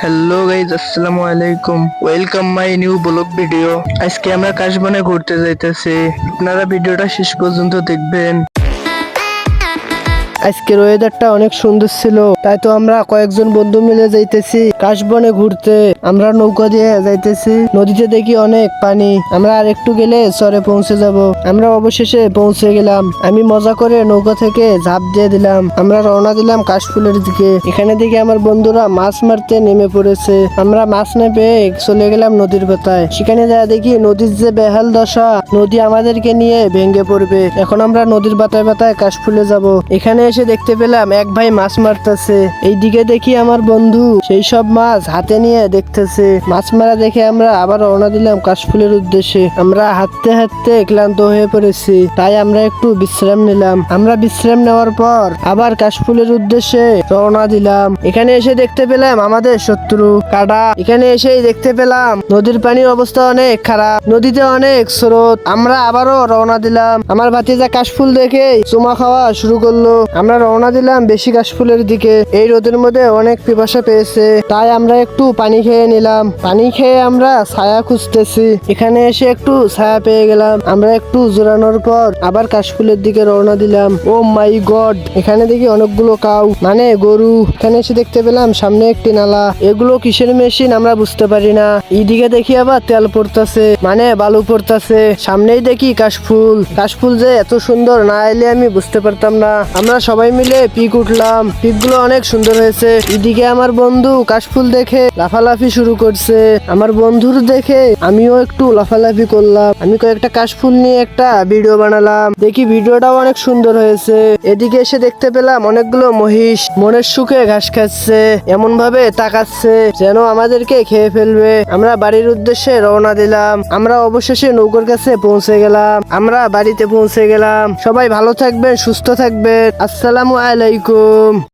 Hello guys, আসসালামু আলাইকুম। Welcome my new blog video. আজকে আমরা কাশবনে ঘুরতে যাইতেছি। আপনারা ভিডিওটা শেষ পর্যন্ত দেখবেন। আজকের ওয়েদারটা অনেক সুন্দর ছিল, তাই তো আমরা কয়েকজন বন্ধু মিলে যাইতেছি কাশবনে ঘুরতে। আমরা নৌকা দিয়ে যাইতেছি, নদীতে দেখি অনেক পানি। আমরা আর একটু গেলে চরে পৌঁছে যাব। আমরা অবশেষে পৌঁছে গেলাম। আমি মজা করে নৌকা থেকে ঝাঁপ দিয়ে দিলাম। আমরা রওনা দিলাম কাশফুলের দিকে। এখানে দেখি আমার বন্ধুরা মাছ মারতে নেমে পড়েছে। আমরা মাছ না পেয়ে চলে গেলাম নদীর পাতায়। সেখানে যা দেখি নদীর যে বেহাল দশা, নদী আমাদেরকে নিয়ে ভেঙে পড়বে। এখন আমরা নদীর পাতায় পাতায় কাশফুলে যাব। এখানে এসে দেখতে পেলাম এক ভাই মাছ মারতেছে। এইদিকে দেখি আমার বন্ধু সেই সব মাছ হাতে নিয়ে দেখতেছে। মাছ মারা দেখে আমরা আবার রওনা দিলাম কাশফুলের উদ্দেশ্যে। আমরা হাঁটতে হাঁটতে ক্লান্ত হয়ে পড়েছি, তাই আমরা একটু বিশ্রাম নিলাম। আমরা বিশ্রাম নেওয়ার পর আবার কাশফুলের উদ্দেশ্যে রওনা দিলাম। এখানে এসে দেখতে পেলাম আমাদের শত্রু কাটা। এখানে এসেই দেখতে পেলাম নদীর পানির অবস্থা অনেক খারাপ, নদীতে অনেক স্রোত। আমরা আবারও রওনা দিলাম। আমার ভাতিজা কাশফুল দেখে চুমা খাওয়া শুরু করলো। আমরা রওনা দিলাম বেশি কাশফুলের দিকে। এই রোদের মধ্যে অনেক পিপাসা পেয়েছে, তাই আমরা একটু পানি খেয়ে নিলাম। পানি খেয়ে আমরা ছায়া খুঁজতেছি। এখানে এসে একটু ছায়া পেয়ে গেলাম। আমরা একটু জোরানোর পর আবার কাশফুলের দিকে রওনা দিলাম। ও মাই গড, এখানে দেখি অনেকগুলো কাউ মানে গরু। এখানে এসে দেখতে পেলাম সামনে একটি নালা। এগুলো কিসের মেশিন আমরা বুঝতে পারি না। এইদিকে দেখি আবার তেল পড়তাছে মানে বালু পড়তাছে। সামনেই দেখি কাশফুল। কাশফুল যে এত সুন্দর না এলে আমি বুঝতে পারতাম না। আমরা সবাই মিলে পিক উঠলাম। পিক গুলো অনেক সুন্দর হয়েছে। এদিকে আমার বন্ধু কাশফুল দেখে লাফালাফি শুরু করছে। আমার বন্ধুর দেখে আমিও একটু লাফালাফি করলাম। আমি কয়েকটা কাশফুল নিয়ে একটা ভিডিও বানালাম। দেখি ভিডিওটাও অনেক সুন্দর হয়েছে। এদিকে এসে দেখতে পেলাম অনেকগুলো মহিষ মনের সুখে ঘাস খাচ্ছে, এমন ভাবে তাকাচ্ছে যেন আমাদেরকে খেয়ে ফেলবে। আমরা বাড়ির উদ্দেশ্যে রওনা দিলাম। আমরা অবশেষে নৌকার কাছে পৌঁছে গেলাম। আমরা বাড়িতে পৌঁছে গেলাম। সবাই ভালো থাকবেন, সুস্থ থাকবেন। আসসালামু আলাইকুম।